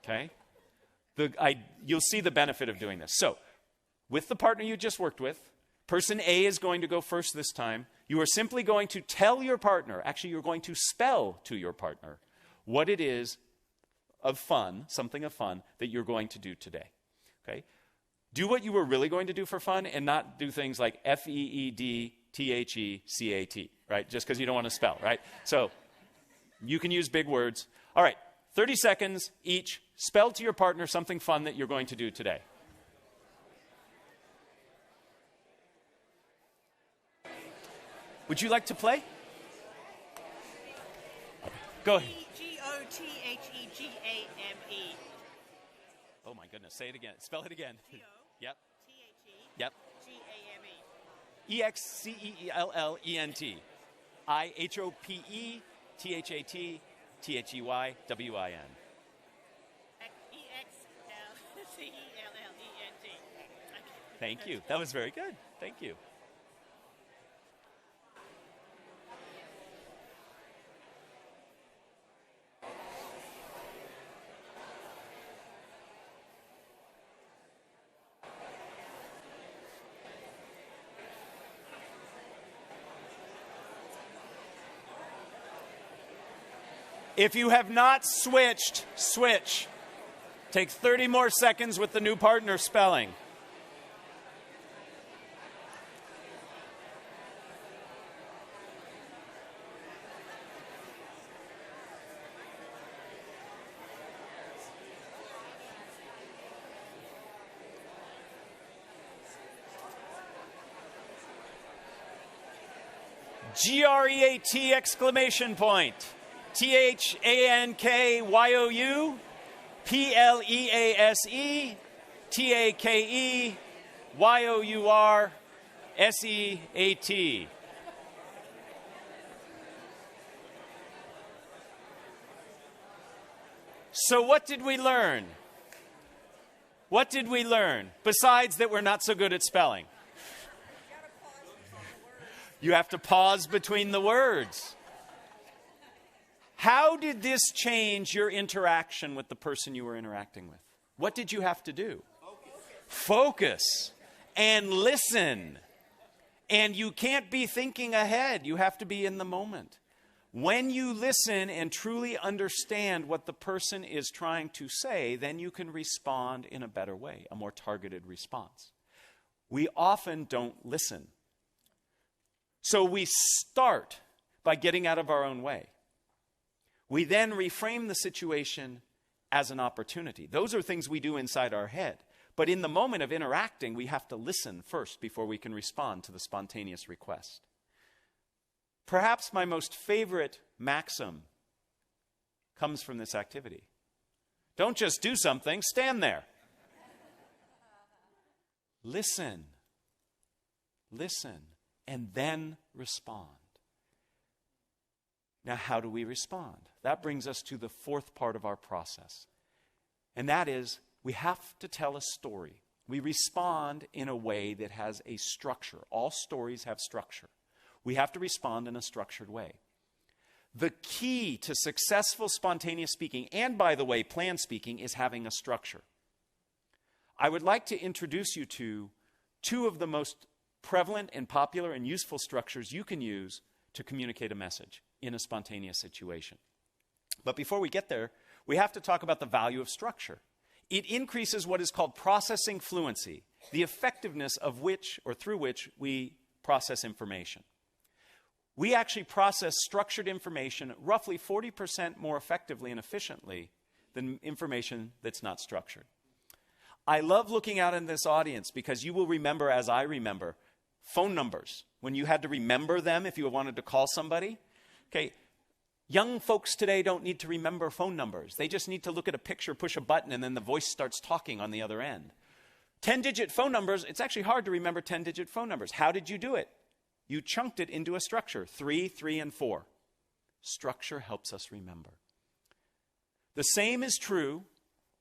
Speaker 1: Okay? You'll see the benefit of doing this. So, with the partner you just worked with, person A is going to go first this time. You are simply going to tell your partner, actually you're going to spell to your partner what it is of fun, something of fun, that you're going to do today. Okay? Do what you were really going to do for fun and not do things like FEEDTHECAT, right? Just because you don't want to spell, right? So, you can use big words. All right, 30 seconds each. Spell to your partner something fun that you're going to do today. Would you like to play? Go ahead.
Speaker 2: Gothegame.
Speaker 1: Oh my goodness, say it again. Spell it again. Yep.
Speaker 2: Yep.
Speaker 1: EXCELLENT. IHOPETHAT THEYWIN. Thank you. That was very good. Thank you. If you have not switched, switch. Take 30 more seconds with the new partner spelling. GREAT exclamation point. THANKYOU PLEASE TAKEYOURSEAT. So what did we learn? What did we learn? Besides that we're not so good at spelling. You have to pause between the words. How did this change your interaction with the person you were interacting with? What did you have to do? Focus and listen. And you can't be thinking ahead. You have to be in the moment. When you listen and truly understand what the person is trying to say, then you can respond in a better way, a more targeted response. We often don't listen. So we start by getting out of our own way. We then reframe the situation as an opportunity. Those are things we do inside our head. But in the moment of interacting, we have to listen first before we can respond to the spontaneous request. Perhaps my most favorite maxim comes from this activity. Don't just do something, stand there. Listen. Listen, and then respond. Now, how do we respond? That brings us to the fourth part of our process. And that is, we have to tell a story. We respond in a way that has a structure. All stories have structure. We have to respond in a structured way. The key to successful spontaneous speaking, and by the way, planned speaking, is having a structure. I would like to introduce you to two of the most prevalent and popular and useful structures you can use to communicate a message in a spontaneous situation. But before we get there, we have to talk about the value of structure. It increases what is called processing fluency, the effectiveness of which or through which we process information. We actually process structured information roughly 40% more effectively and efficiently than information that's not structured. I love looking out in this audience because you will remember, as I remember, phone numbers. When you had to remember them if you wanted to call somebody. Okay, young folks today don't need to remember phone numbers. They just need to look at a picture, push a button, and then the voice starts talking on the other end. 10-digit phone numbers, it's actually hard to remember 10-digit phone numbers. How did you do it? You chunked it into a structure, 3, 3, and 4. Structure helps us remember. The same is true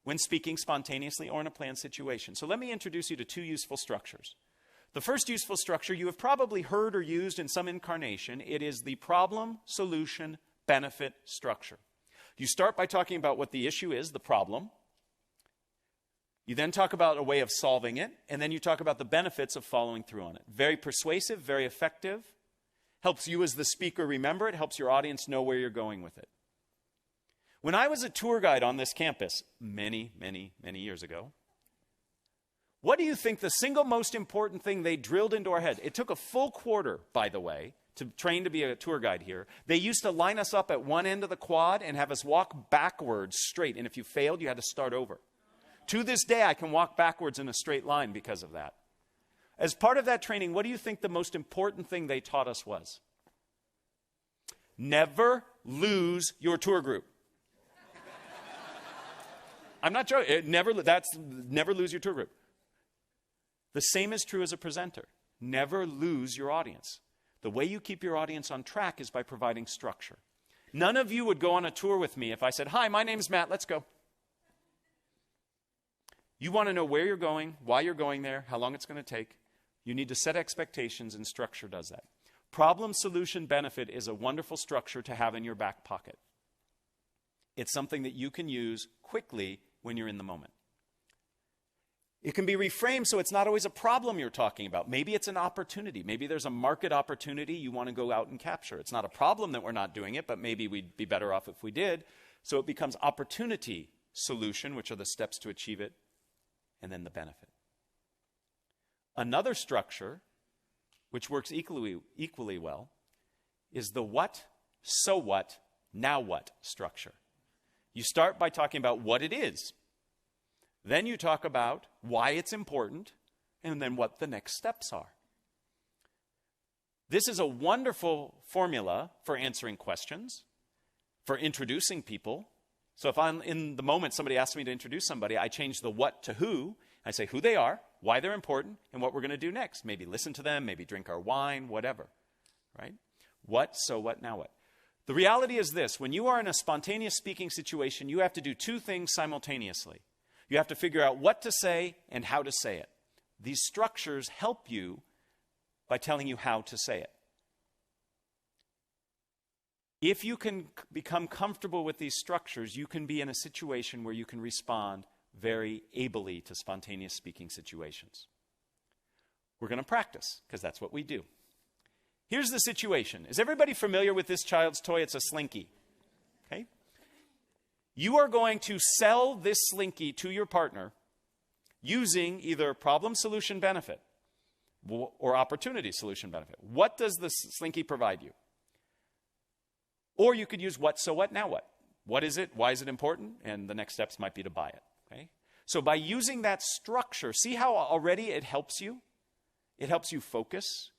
Speaker 1: when speaking spontaneously or in a planned situation. So let me introduce you to 2 useful structures. The first useful structure you have probably heard or used in some incarnation. It is the problem, solution, benefit structure. You start by talking about what the issue is, the problem. You then talk about a way of solving it, and then you talk about the benefits of following through on it. Very persuasive, very effective. Helps you as the speaker remember it, helps your audience know where you're going with it. When I was a tour guide on this campus many, many, many years ago, what do you think the single most important thing they drilled into our head? It took a full quarter, by the way, to train to be a tour guide here. They used to line us up at one end of the quad and have us walk backwards straight. And if you failed, you had to start over. To this day, I can walk backwards in a straight line because of that. As part of that training, what do you think the most important thing they taught us was? Never lose your tour group. I'm not joking. Never lose your tour group. The same is true as a presenter. Never lose your audience. The way you keep your audience on track is by providing structure. None of you would go on a tour with me if I said, "Hi, my name's Matt, let's go." You want to know where you're going, why you're going there, how long it's going to take. You need to set expectations, and structure does that. Problem, solution, benefit is a wonderful structure to have in your back pocket. It's something that you can use quickly when you're in the moment. It can be reframed so it's not always a problem you're talking about. Maybe it's an opportunity. Maybe there's a market opportunity you want to go out and capture. It's not a problem that we're not doing it, but maybe we'd be better off if we did. So it becomes opportunity, solution, which are the steps to achieve it, and then the benefit. Another structure, which works equally well, is the what, so what, now what structure. You start by talking about what it is. Then you talk about why it's important, and then what the next steps are. This is a wonderful formula for answering questions, for introducing people. So if I'm in the moment somebody asks me to introduce somebody, I change the what to who. I say who they are, why they're important, and what we're going to do next. Maybe listen to them, maybe drink our wine, whatever. Right? What, so what, now what? The reality is this. When you are in a spontaneous speaking situation, you have to do 2 things simultaneously. You have to figure out what to say and how to say it. These structures help you by telling you how to say it. If you can become comfortable with these structures, you can be in a situation where you can respond very ably to spontaneous speaking situations. We're going to practice, because that's what we do. Here's the situation. Is everybody familiar with this child's toy? It's a Slinky. Okay? You are going to sell this Slinky to your partner using either problem, solution, benefit, or opportunity, solution, benefit. What does the Slinky provide you? Or you could use what, so what, now what? What is it? Why is it important? And the next steps might be to buy it. Okay? So by using that structure, see how already it helps you? It helps you focus.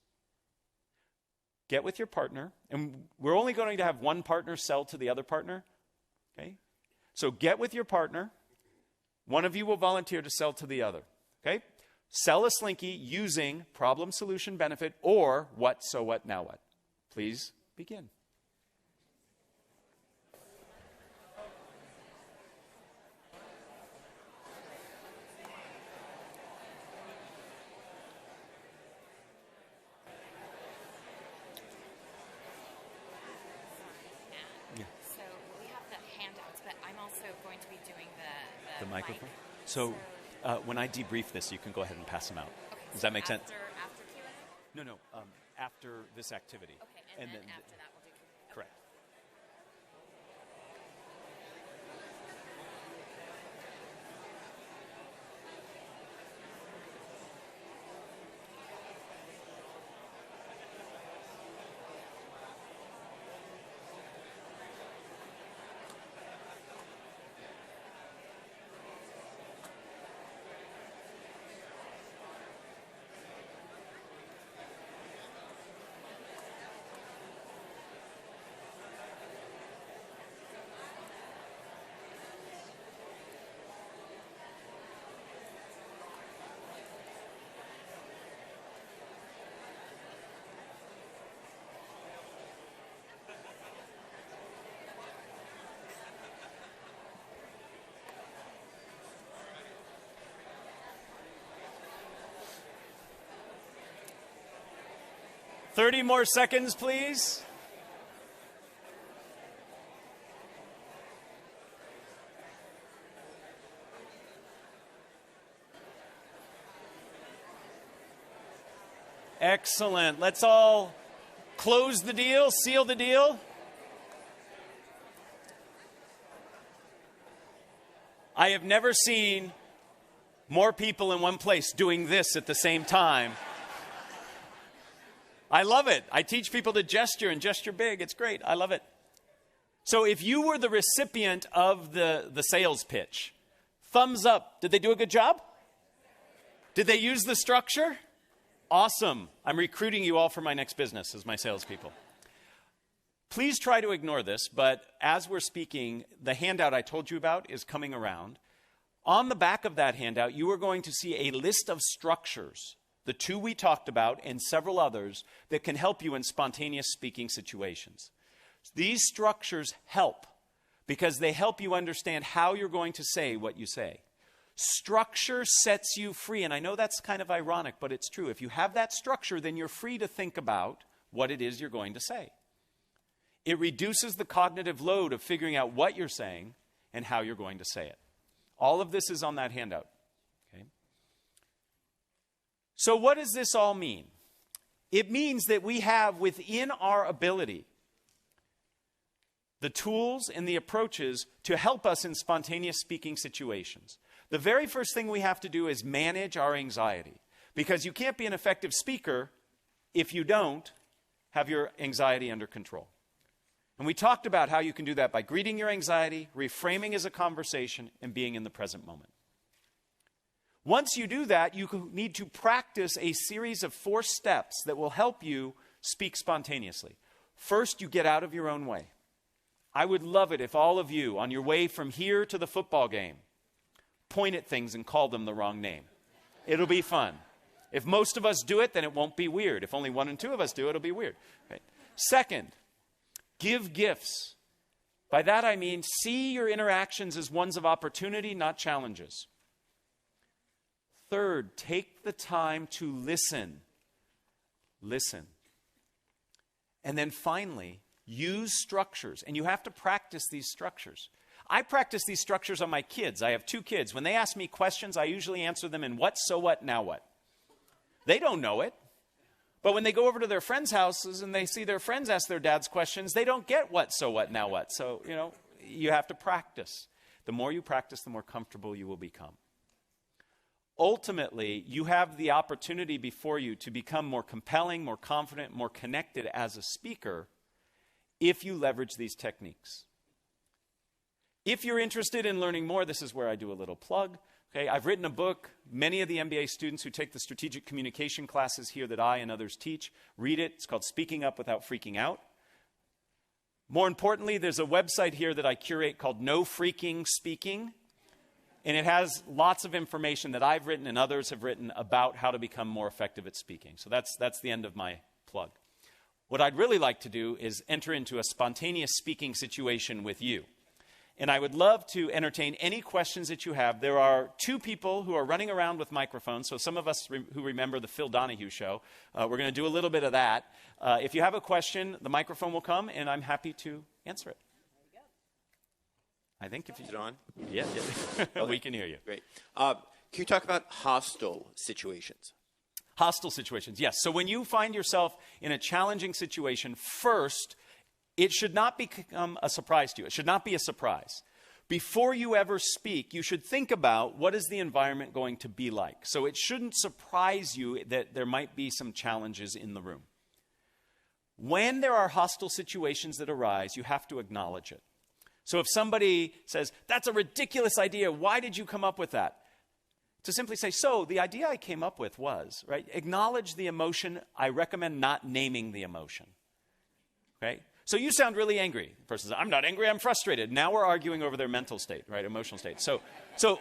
Speaker 1: Get with your partner. And we're only going to have one partner sell to the other partner. Okay? So get with your partner. One of you will volunteer to sell to the other. Okay? Sell a Slinky using problem, solution, benefit, or what, so what, now what. Please begin. The microphone. So when I debrief this, you can go ahead and pass them out.
Speaker 2: Okay,
Speaker 1: Does that make sense?
Speaker 2: After Q&A?
Speaker 1: No. After this activity.
Speaker 2: Okay, and then after that we'll do Q&A.
Speaker 1: Correct. 30 more seconds, please. Excellent. Let's all close the deal, seal the deal. I have never seen more people in one place doing this at the same time. I love it. I teach people to gesture and gesture big. It's great. I love it. So if you were the recipient of the sales pitch, thumbs up. Did they do a good job? Did they use the structure? Awesome. I'm recruiting you all for my next business as my salespeople. Please try to ignore this, but as we're speaking, the handout I told you about is coming around. On the back of that handout, you are going to see a list of structures, the 2 we talked about and several others, that can help you in spontaneous speaking situations. These structures help because they help you understand how you're going to say what you say. Structure sets you free, and I know that's kind of ironic, but it's true. If you have that structure, then you're free to think about what it is you're going to say. It reduces the cognitive load of figuring out what you're saying and how you're going to say it. All of this is on that handout. Okay? So what does this all mean? It means that we have within our ability the tools and the approaches to help us in spontaneous speaking situations. The very first thing we have to do is manage our anxiety, because you can't be an effective speaker if you don't have your anxiety under control. And we talked about how you can do that by greeting your anxiety, reframing as a conversation, and being in the present moment. Once you do that, you need to practice a series of 4 steps that will help you speak spontaneously. First, you get out of your own way. I would love it if all of you, on your way from here to the football game, point at things and call them the wrong name. It'll be fun. If most of us do it, then it won't be weird. If only 1 and 2 of us do it, it'll be weird. Right? Second, give gifts. By that I mean see your interactions as ones of opportunity, not challenges. Third, take the time to listen. Listen. And then finally, use structures. And you have to practice these structures. I practice these structures on my kids. I have 2 kids. When they ask me questions, I usually answer them in what, so what, now what. They don't know it. But when they go over to their friends' houses and they see their friends ask their dads questions, they don't get what, so what, now what. So, you have to practice. The more you practice, the more comfortable you will become. Ultimately, you have the opportunity before you to become more compelling, more confident, more connected as a speaker if you leverage these techniques. If you're interested in learning more, this is where I do a little plug. Okay, I've written a book. Many of the MBA students who take the strategic communication classes here that I and others teach read it. It's called Speaking Up Without Freaking Out. More importantly, there's a website here that I curate called No Freaking Speaking. And it has lots of information that I've written and others have written about how to become more effective at speaking. So that's the end of my plug. What I'd really like to do is enter into a spontaneous speaking situation with you. And I would love to entertain any questions that you have. There are 2 people who are running around with microphones. So some of us who remember the Phil Donahue show, we're going to do a little bit of that. If you have a question, the microphone will come, and I'm happy to answer it. I think if you...
Speaker 3: Is it on?
Speaker 1: Yeah. Okay. We can hear you.
Speaker 3: Great. Can you talk about hostile situations?
Speaker 1: Hostile situations, yes. So when you find yourself in a challenging situation, first, it should not become a surprise to you. It should not be a surprise. Before you ever speak, you should think about what is the environment going to be like. So it shouldn't surprise you that there might be some challenges in the room. When there are hostile situations that arise, you have to acknowledge it. So if somebody says, that's a ridiculous idea, why did you come up with that? To simply say, so the idea I came up with was, right? Acknowledge the emotion. I recommend not naming the emotion. Okay? So you sound really angry. The person says, I'm not angry, I'm frustrated. Now we're arguing over their mental state, right? Emotional state. So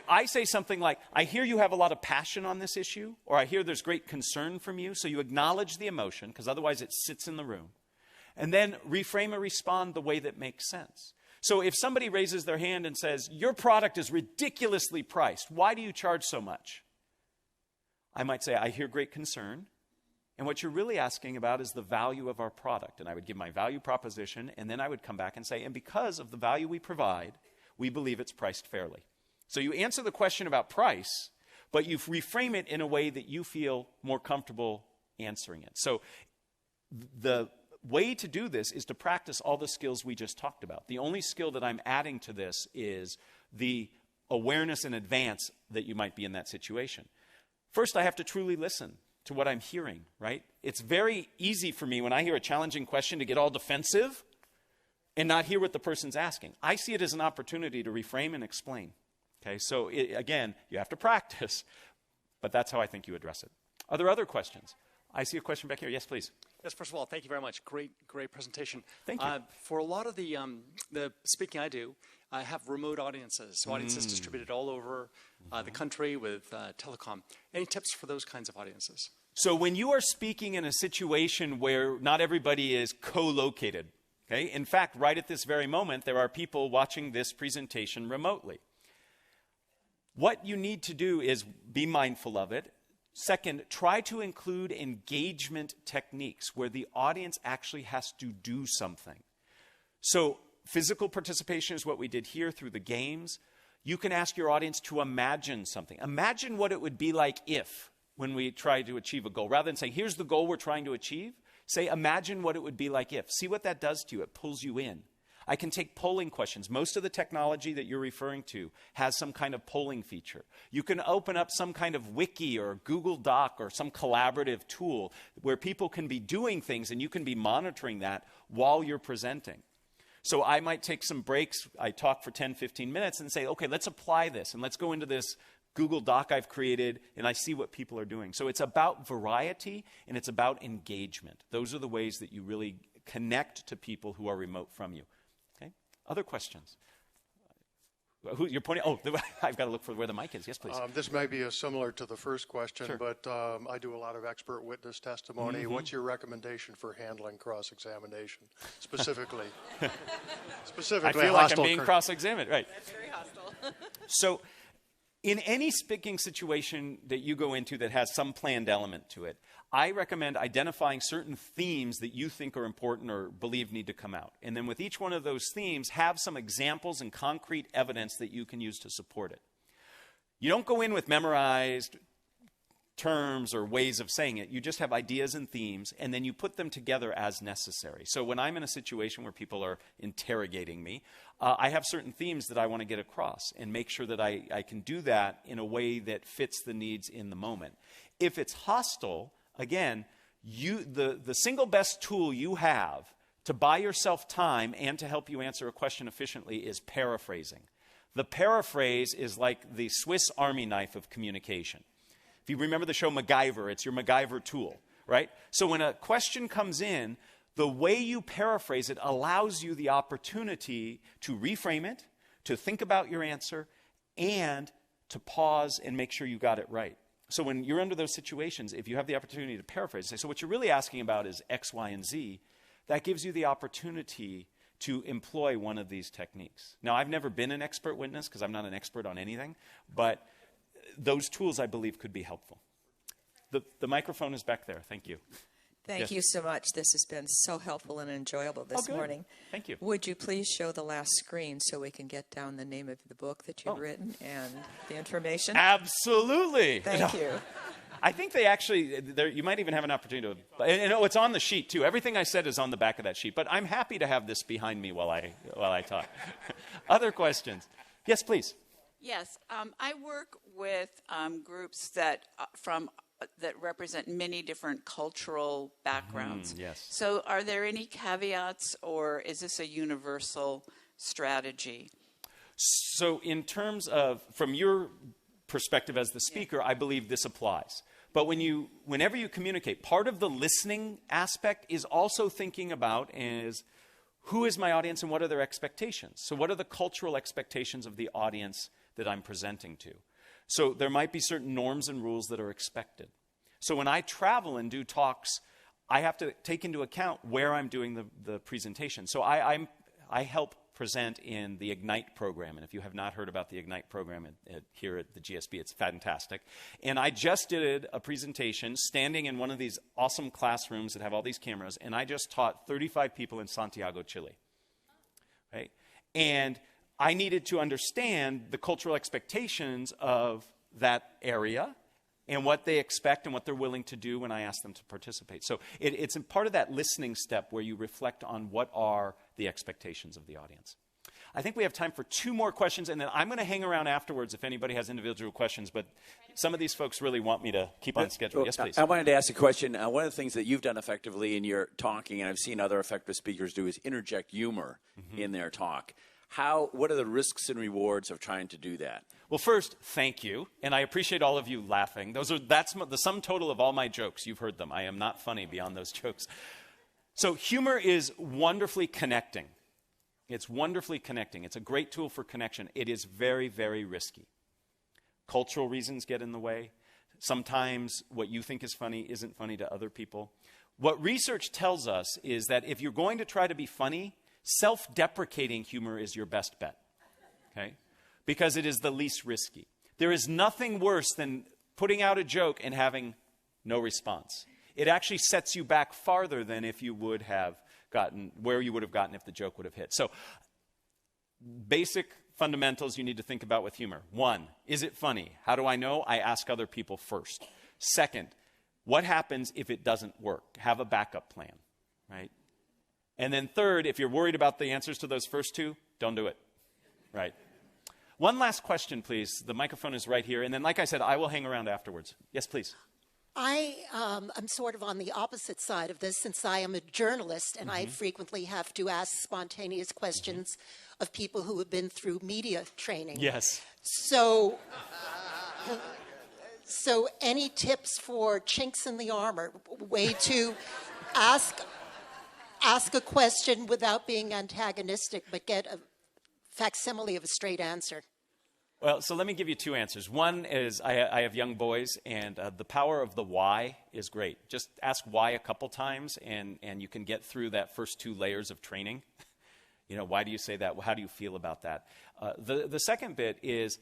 Speaker 1: I say something like, I hear you have a lot of passion on this issue, or I hear there's great concern from you. So you acknowledge the emotion, because otherwise it sits in the room. And then reframe and respond the way that makes sense. So if somebody raises their hand and says, your product is ridiculously priced, why do you charge so much? I might say, I hear great concern. And what you're really asking about is the value of our product. And I would give my value proposition, and then I would come back and say, and because of the value we provide, we believe it's priced fairly. So you answer the question about price, but you reframe it in a way that you feel more comfortable answering it. So the way to do this is to practice all the skills we just talked about. The only skill that I'm adding to this is the awareness in advance that you might be in that situation. First, I have to truly listen to what I'm hearing, right? It's very easy for me when I hear a challenging question to get all defensive and not hear what the person's asking. I see it as an opportunity to reframe and explain. Okay, so again, you have to practice, but that's how I think you address it. Are there other questions? I see a question back here. Yes, please.
Speaker 4: Yes, first of all, thank you very much. Great presentation.
Speaker 1: Thank you.
Speaker 4: For a lot of the speaking I do, I have remote audiences, so audiences distributed all over the country with telecom. Any tips for those kinds of audiences?
Speaker 1: So when you are speaking in a situation where not everybody is co-located, okay? In fact, right at this very moment, there are people watching this presentation remotely. What you need to do is be mindful of it. Second, try to include engagement techniques where the audience actually has to do something. So physical participation is what we did here through the games. You can ask your audience to imagine something. Imagine what it would be like if, when we try to achieve a goal. Rather than saying, here's the goal we're trying to achieve, say, imagine what it would be like if. See what that does to you. It pulls you in. I can take polling questions. Most of the technology that you're referring to has some kind of polling feature. You can open up some kind of wiki or Google Doc or some collaborative tool where people can be doing things and you can be monitoring that while you're presenting. So I might take some breaks. I talk for 10, 15 minutes and say, okay, let's apply this and let's go into this Google Doc I've created and I see what people are doing. So it's about variety and it's about engagement. Those are the ways that you really connect to people who are remote from you. Other questions? Who you're pointing? Oh, I've got to look for where the mic is. Yes, please.
Speaker 5: This may be similar to the first question,
Speaker 1: Sure.
Speaker 5: but I do a lot of expert witness testimony.
Speaker 1: Mm-hmm.
Speaker 5: What's your recommendation for handling cross-examination, specifically? Specifically,
Speaker 1: I feel like I'm
Speaker 5: hostile
Speaker 1: being cross-examined, right?
Speaker 2: That's very hostile.
Speaker 1: So in any speaking situation that you go into that has some planned element to it, I recommend identifying certain themes that you think are important or believe need to come out. And then with each one of those themes, have some examples and concrete evidence that you can use to support it. You don't go in with memorized terms or ways of saying it. You just have ideas and themes, and then you put them together as necessary. So when I'm in a situation where people are interrogating me, I have certain themes that I want to get across and make sure that I can do that in a way that fits the needs in the moment. If it's hostile, again, the single best tool you have to buy yourself time and to help you answer a question efficiently is paraphrasing. The paraphrase is like the Swiss Army knife of communication. If you remember the show MacGyver, it's your MacGyver tool, right? So when a question comes in, the way you paraphrase it allows you the opportunity to reframe it, to think about your answer, and to pause and make sure you got it right. So when you're under those situations, if you have the opportunity to paraphrase, say, so what you're really asking about is X, Y, and Z, that gives you the opportunity to employ one of these techniques. Now, I've never been an expert witness because I'm not an expert on anything, but those tools, I believe, could be helpful. The microphone is back there. Thank you.
Speaker 6: Thank
Speaker 1: Yes.
Speaker 6: you so much. This has been so helpful and enjoyable this
Speaker 1: good.
Speaker 6: morning.
Speaker 1: Thank you.
Speaker 6: Would you please show the last screen so we can get down the name of the book that you've written and the information?
Speaker 1: Absolutely.
Speaker 6: Thank you.
Speaker 1: I think they actually, you might even have an opportunity to, and it's on the sheet too. Everything I said is on the back of that sheet, but I'm happy to have this behind me while I talk. Other questions? Yes, please.
Speaker 7: Yes, I work with groups that represent many different cultural backgrounds.
Speaker 1: Yes.
Speaker 7: So are there any caveats, or is this a universal strategy?
Speaker 1: So in terms of, from your perspective as the speaker, I believe this applies. But whenever you communicate, part of the listening aspect is also thinking about is who is my audience and what are their expectations? So what are the cultural expectations of the audience that I'm presenting to? So there might be certain norms and rules that are expected. So when I travel and do talks, I have to take into account where I'm doing the presentation. So I'm I help present in the Ignite program. And if you have not heard about the Ignite program here at the GSB, it's fantastic. And I just did a presentation standing in one of these awesome classrooms that have all these cameras, and I just taught 35 people in Santiago, Chile. Right? And I needed to understand the cultural expectations of that area and what they expect and what they're willing to do when I ask them to participate. So it's a part of that listening step where you reflect on what are the expectations of the audience. I think we have time for 2 more questions, and then I'm going to hang around afterwards if anybody has individual questions, but some of these folks really want me to keep on schedule. Yes, please.
Speaker 8: I wanted to ask a question. One of the things that you've done effectively in your talking, and I've seen other effective speakers do, is interject humor in their talk. What are the risks and rewards of trying to do that?
Speaker 1: Well, first, thank you, and I appreciate all of you laughing. That's the sum total of all my jokes. You've heard them. I am not funny beyond those jokes. So humor is wonderfully connecting. It's wonderfully connecting. It's a great tool for connection. It is very, very risky. Cultural reasons get in the way. Sometimes what you think is funny isn't funny to other people. What research tells us is that if you're going to try to be funny, self-deprecating humor is your best bet. Okay? Because it is the least risky. There is nothing worse than putting out a joke and having no response. It actually sets you back farther than if you would have gotten, where you would have gotten if the joke would have hit. So, basic fundamentals you need to think about with humor. 1, is it funny? How do I know? I ask other people first. 2nd, what happens if it doesn't work? Have a backup plan, right? And then 3rd, if you're worried about the answers to those first 2, don't do it, right? One last question, please. The microphone is right here. And then, like I said, I will hang around afterwards. Yes, please.
Speaker 9: I am sort of on the opposite side of this since I am a journalist and I frequently have to ask spontaneous questions of people who have been through media training.
Speaker 1: Yes.
Speaker 9: So any tips for chinks in the armor, way to ask a question without being antagonistic but get a facsimile of a straight answer?
Speaker 1: Well, so let me give you 2 answers. One is I have young boys, and the power of the why is great. Just ask why a couple times, and you can get through that first 2 layers of training. You know, why do you say that? How do you feel about that? The second bit is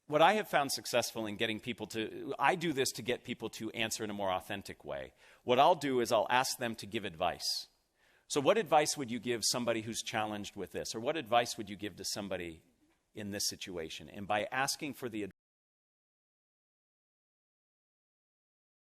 Speaker 1: what I have found successful in getting people to, I do this to get people to answer in a more authentic way. What I'll do is I'll ask them to give advice. So what advice would you give somebody who's challenged with this? Or what advice would you give to somebody in this situation? And by asking for the